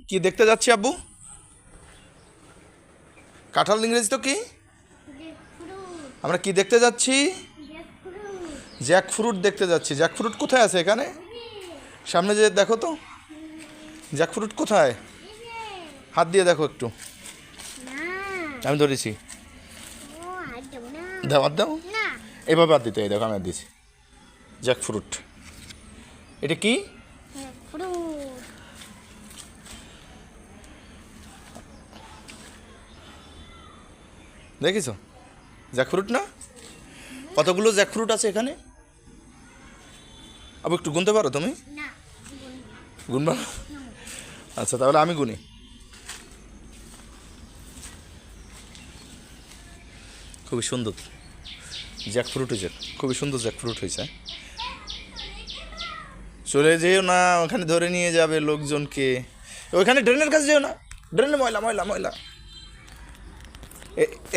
কি দেখতে যাচ্ছি আব্বু? কাঁঠাল ইংরেজি তো কি? আমরা কি দেখতে যাচ্ছি? জ্যাক ফ্রুট দেখতে যাচ্ছি। জ্যাক ফ্রুট কোথায় আছে? এখানে সামনে যে দেখো তো, জ্যাক ফ্রুট কোথায়? হাত দিয়ে দেখো একটু। আমি ধরেছি। দাও হাত দাও। এভাবে হাত দিতে, এই দেখো আমি হাত দিয়েছি। Jack fruit. এটা কি? দেখিস জ্যাকফ্রুট না? কতগুলো জ্যাকফ্রুট আছে এখানে? আবার একটু গুনতে পারো তুমি? গুনবা? আচ্ছা তাহলে আমি গুনি। খুবই সুন্দর জ্যাকফ্রুট হয়েছে, খুবই সুন্দর জ্যাকফ্রুট হয়েছে। চলে যেও না, ওখানে ধরে নিয়ে যাবে লোকজনকে। ওইখানে ড্রেনের কাছে যেও না, ড্রেনে ময়লা ময়লা ময়লা।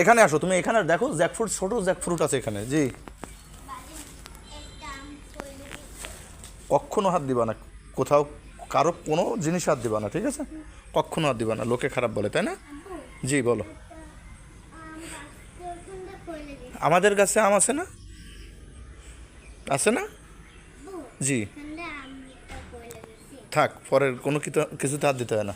এখানে আসো তুমি, এখানে দেখো জ্যাকফ্রুট, ছোট জ্যাকফ্রুট আছে এখানে। জি, কখনো হাত দিবা না কোথাও, কারো কোনো জিনিস হাত দিবা না, ঠিক আছে? কখনো হাত দিবা না, লোকে খারাপ বলে, তাই না? জি বলো। আমাদের কাছে আম আছে না? আছে না? জি, থাক, পরের কোনো কিছুতে হাত দিতে হয় না।